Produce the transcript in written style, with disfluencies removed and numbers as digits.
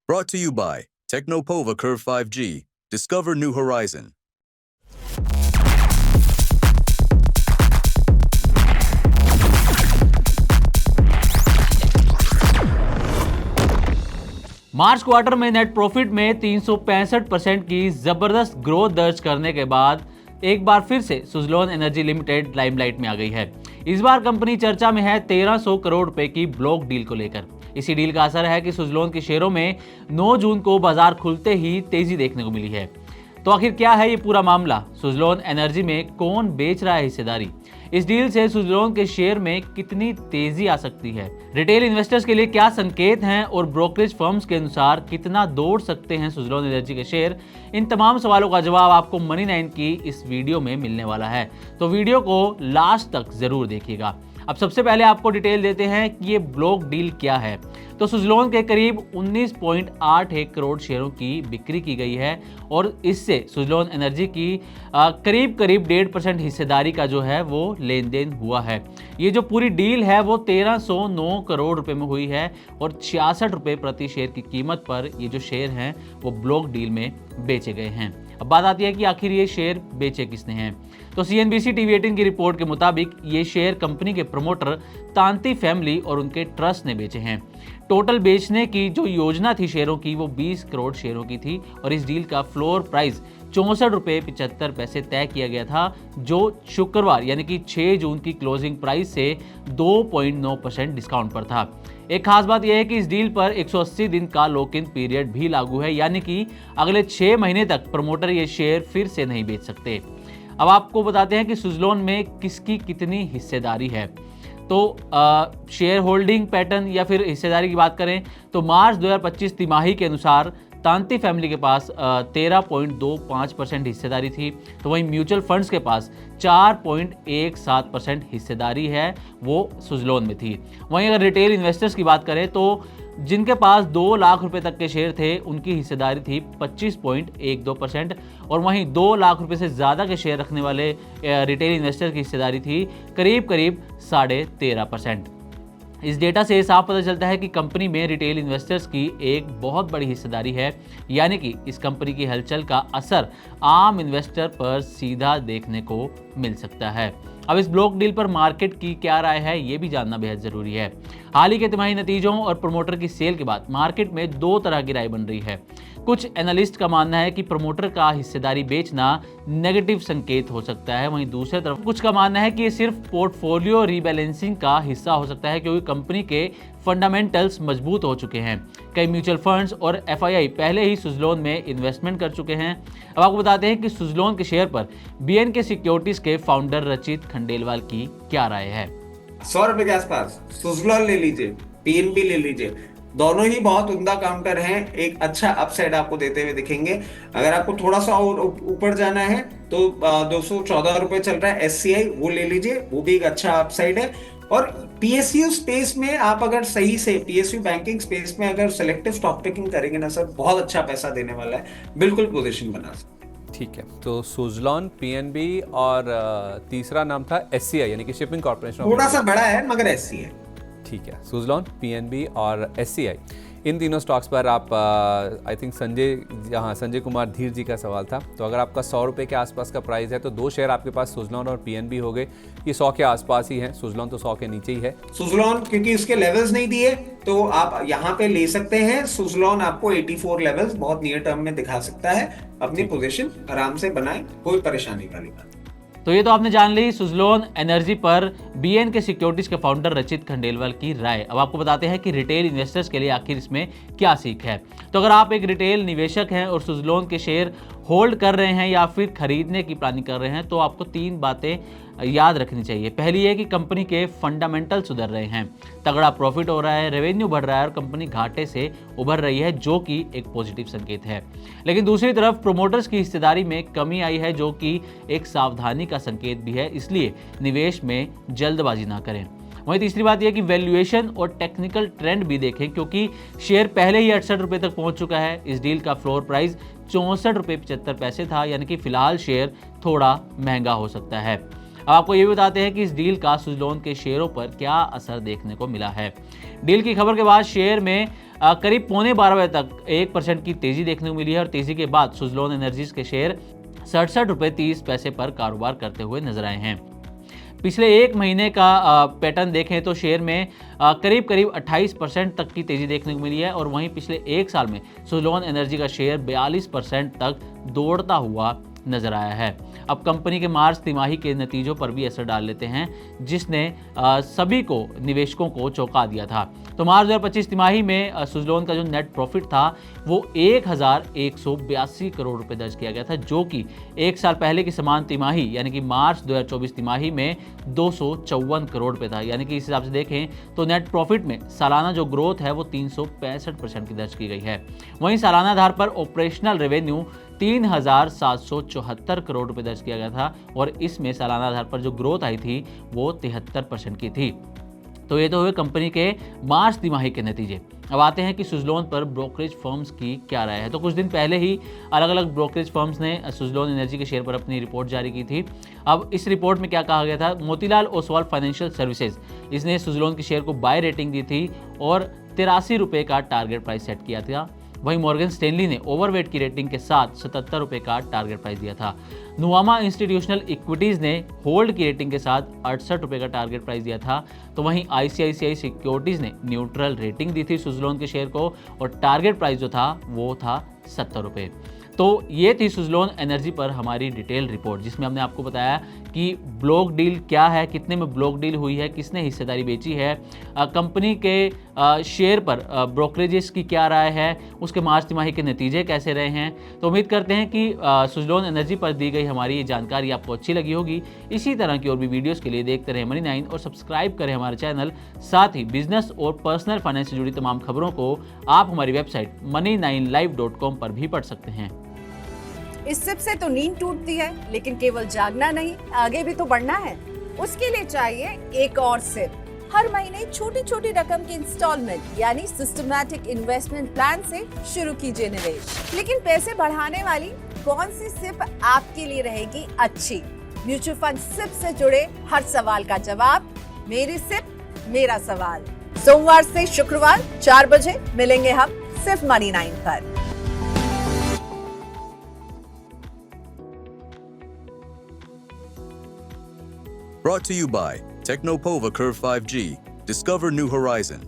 Brought to you by Technopova Curve 5G. Discover new horizon. March quarter में net profit में 365% की जबरदस्त growth दर्ज करने के बाद एक बार फिर से सुज़लोन एनर्जी लिमिटेड लाइमलाइट में आ गई है। इस बार कंपनी चर्चा में है 1300 करोड़ रुपए की ब्लॉक डील को लेकर। इसी डील का असर है कि सुज़लोन के शेयरों में 9 जून को बाजार खुलते ही तेजी देखने को मिली है। तो आखिर क्या है ये पूरा मामला? सुज़लोन एनर्जी में कौन बेच रहा है हिस्सेदारी? इस डील से सुज़लोन के शेयर में कितनी तेजी आ सकती है? रिटेल इन्वेस्टर्स के लिए क्या संकेत हैं और ब्रोकरेज फर्म्स के अनुसार कितना दौड़ सकते हैं सुज़लोन एनर्जी के शेयर? इन तमाम सवालों का जवाब आपको मनी 9 की इस वीडियो में मिलने वाला है, तो वीडियो को लास्ट तक जरूर देखिएगा। अब सबसे पहले आपको डिटेल देते हैं कि ये ब्लॉक डील क्या है। तो सुज़लोन के करीब 19.81 करोड़ शेयरों की बिक्री की गई है और इससे सुज़लोन एनर्जी की करीब 1.5% हिस्सेदारी का जो है वो लेन देन हुआ है। ये जो पूरी डील है वो 1309 करोड़ रुपए में हुई है और 66 रुपए प्रति शेयर की कीमत पर ये जो शेयर हैं वो ब्लॉक डील में बेचे गए हैं। अब बात आती है कि आखिर ये शेयर बेचे किसने हैं। तो CNBC TV18 की रिपोर्ट के मुताबिक ये शेयर कंपनी के प्रमोटर तांती फैमिली और उनके ट्रस्ट ने बेचे हैं। टोटल बेचने की जो योजना थी शेयरों की वो 20 करोड़ शेयरों की थी और इस डील का फ्लोर प्राइस 64.75 तय किया गया था, जो शुक्रवार यानी कि 6 जून की क्लोजिंग प्राइस से 2.9% डिस्काउंट पर था। एक खास बात यह है कि इस डील पर 180 दिन का लॉक इन पीरियड भी लागू है, यानी कि अगले 6 महीने तक प्रमोटर ये शेयर फिर से नहीं बेच सकते। अब आपको बताते हैं कि सुज़लोन में किसकी कितनी हिस्सेदारी है। तो शेयर होल्डिंग पैटर्न या फिर हिस्सेदारी की बात करें तो मार्च 2025 तिमाही के अनुसार तांती फैमिली के पास 13.25% हिस्सेदारी थी, तो वहीं म्यूचुअल फंड्स के पास 4.17% हिस्सेदारी है वो सुज़लोन में थी। वहीं अगर रिटेल इन्वेस्टर्स की बात करें तो जिनके पास 2 लाख रुपए तक के शेयर थे उनकी हिस्सेदारी थी 25.12% और वहीं 2 लाख रुपए से ज़्यादा के शेयर रखने वाले रिटेल इन्वेस्टर की हिस्सेदारी थी करीब 13.5%। इस डेटा से साफ पता चलता है कि कंपनी में रिटेल इन्वेस्टर्स की एक बहुत बड़ी हिस्सेदारी है, यानी कि इस कंपनी की हलचल का असर आम इन्वेस्टर पर सीधा देखने को मिल सकता है। अब इस ब्लॉक डील पर मार्केट की क्या राय है ये भी जानना बेहद जरूरी है। हाल ही के तिमाही नतीजों और प्रमोटर की सेल के बाद मार्केट में 2 तरह की राय बन रही है। कुछ एनालिस्ट का मानना है कि प्रमोटर का हिस्सेदारी बेचना नेगेटिव संकेत हो सकता है, वहीं दूसरी तरफ कुछ का मानना है कि ये सिर्फ पोर्टफोलियो रीबैलेंसिंग का हिस्सा हो सकता है, क्योंकि कंपनी के फंडामेंटल्स मजबूत हो चुके हैं। कई म्यूचुअल फंड्स और FII पहले ही सुज़लोन में इन्वेस्टमेंट कर चुके हैं। अब आपको बताते हैं कि सुज़लोन के शेयर पर BNK सिक्योरिटीज के फाउंडर रचित खंडेलवाल की क्या राय है। 100 रुपए के आसपास सुज़लोन ले लीजिए, PNB ले लीजिए, दोनों ही बहुत उम्दा काउंटर हैं, एक अच्छा अपसाइड आपको देते हुए दिखेंगे। अगर आपको थोड़ा सा और ऊपर जाना है तो 214 रुपए चल रहा है SCI, वो ले लीजिए, वो भी एक अच्छा अपसाइड है। और PSU स्पेस में आप अगर सही से PSU बैंकिंग स्पेस में अगर सिलेक्टिव स्टॉक पिकिंग करेंगे ना सर, बहुत अच्छा पैसा देने वाला है, बिल्कुल पोजीशन बना सकते। ठीक है, तो सुज़लोन, PNB और तीसरा नाम था SCI यानी कि शिपिंग कॉर्पोरेशन, थोड़ा सा बड़ा है मगर SCI है। ठीक है, सुज़लोन, PNB और SCI, इन तीनों स्टॉक्स पर आप आई थिंक संजय कुमार धीर जी का सवाल था। तो अगर आपका 100 रुपये के आसपास का प्राइस है तो 2 शेयर आपके पास सुज़लोन और PNB हो गए। ये 100 के आसपास ही हैं, सुज़लोन तो 100 के नीचे ही है। सुज़लोन क्योंकि इसके लेवल्स नहीं दिए तो आप यहाँ पे ले सकते हैं। सुज़लोन आपको 84 लेवल्स बहुत नियर टर्म में दिखा सकता है। अपनी पोजीशन आराम से बनाए, कोई परेशानी वाली बात। तो ये तो आपने जान ली सुज़लोन एनर्जी पर BNK सिक्योरिटीज के फाउंडर रचित खंडेलवाल की राय। अब आपको बताते हैं कि रिटेल इन्वेस्टर्स के लिए आखिर इसमें क्या सीख है। तो अगर आप एक रिटेल निवेशक हैं और सुज़लोन के शेयर होल्ड कर रहे हैं या फिर खरीदने की प्लानिंग कर रहे हैं तो आपको 3 बातें याद रखनी चाहिए। पहली है कि कंपनी के फंडामेंटल सुधर रहे हैं, तगड़ा प्रॉफिट हो रहा है, रेवेन्यू बढ़ रहा है और कंपनी घाटे से उभर रही है, जो कि एक पॉजिटिव संकेत है। लेकिन दूसरी तरफ प्रोमोटर्स की हिस्सेदारी में कमी आई है, जो कि एक सावधानी का संकेत भी है, इसलिए निवेश में जल्दबाजी ना करें। वहीं तीसरी बात यह कि वैल्यूएशन और टेक्निकल ट्रेंड भी देखें, क्योंकि शेयर पहले ही 68 रुपये तक पहुंच चुका है। इस डील का फ्लोर प्राइस 64.75 था, यानी कि फिलहाल शेयर थोड़ा महंगा हो सकता है। अब आपको ये भी बताते हैं कि इस डील का सुज़लोन के शेयरों पर क्या असर देखने को मिला है। डील की खबर के बाद शेयर में करीब 11:15 बजे तक 1% की तेजी देखने को मिली है और तेजी के बाद सुजलोन एनर्जीज के शेयर 67 रुपये 30 पैसे पर कारोबार करते हुए नजर आए हैं। पिछले एक महीने का पैटर्न देखें तो शेयर में करीब 28% तक की तेजी देखने को मिली है और वहीं पिछले एक साल में सुजलोन एनर्जी का शेयर 42% तक दौड़ता हुआ नजर आया है। अब कंपनी के मार्च तिमाही के नतीजों पर भी असर डाल लेते हैं, जिसने सभी को निवेशकों को चौंका दिया था। तो मार्च 2025 तिमाही में सुजलोन का जो नेट प्रॉफिट था वो 1182 करोड़ रुपए दर्ज किया गया था, जो कि एक साल पहले की समान तिमाही यानी कि मार्च 2024 तिमाही में 254 करोड़ रुपए था। यानी कि इस हिसाब से देखें तो नेट प्रॉफिट में सालाना जो ग्रोथ है वो 365% की दर्ज की गई है। वहीं सालाना आधार पर ऑपरेशनल रेवेन्यू 3774 करोड़ रुपए दर्ज किया गया था और इसमें सालाना आधार पर जो ग्रोथ आई थी वो 73% की थी। तो ये तो हुए कंपनी के मार्च तिमाही के नतीजे। अब आते हैं कि सुजलोन पर ब्रोकरेज फर्म्स की क्या राय है। तो कुछ दिन पहले ही अलग अलग ब्रोकरेज फर्म्स ने सुजलोन एनर्जी के शेयर पर अपनी रिपोर्ट जारी की थी। अब इस रिपोर्ट में क्या कहा गया था, मोतीलाल ओसवाल फाइनेंशियल सर्विसेज इसने सुजलोन के शेयर को बाय रेटिंग दी थी और 83 रुपये का टारगेट प्राइस सेट किया था। वहीं मॉर्गन स्टैनली ने ओवरवेट की रेटिंग के साथ 77 रुपये का टारगेट प्राइस दिया था। नुवामा इंस्टीट्यूशनल इक्विटीज ने होल्ड की रेटिंग के साथ 68 रुपये का टारगेट प्राइस दिया था। तो वहीं आईसीआईसीआई सिक्योरिटीज ने न्यूट्रल रेटिंग दी थी सुजलोन के शेयर को और टारगेट प्राइस जो था वो था 70 रुपये। तो ये थी सुजलोन एनर्जी पर हमारी डिटेल रिपोर्ट, जिसमें हमने आपको बताया कि ब्लॉक डील क्या है, कितने में ब्लॉक डील हुई है, किसने हिस्सेदारी बेची है, कंपनी के शेयर पर ब्रोकरेजेस की क्या राय है, उसके मार्च तिमाही के नतीजे कैसे रहे हैं। तो उम्मीद करते हैं कि सुजलोन एनर्जी पर दी गई हमारी ये जानकारी आपको अच्छी लगी होगी। इसी तरह की और भी वीडियोज़ के लिए देखते रहें मनी 9 और सब्सक्राइब करें हमारे चैनल। साथ ही बिजनेस और पर्सनल फाइनेंस से जुड़ी तमाम खबरों को आप हमारी वेबसाइट money9live.com पर भी पढ़ सकते हैं। इस सिप से तो नींद टूटती है, लेकिन केवल जागना नहीं, आगे भी तो बढ़ना है। उसके लिए चाहिए एक और सिप। हर महीने छोटी छोटी रकम की इंस्टॉलमेंट यानी सिस्टमैटिक इन्वेस्टमेंट प्लान से शुरू कीजिए निवेश। लेकिन पैसे बढ़ाने वाली कौन सी सिप आपके लिए रहेगी अच्छी? म्यूचुअल फंड सिप से जुड़े हर सवाल का जवाब मेरी सिप मेरा सवाल। सोमवार से शुक्रवार 4 बजे मिलेंगे हम सिर्फ मनी 9 पर। Brought to you by Technopova Curve 5G. Discover new horizon.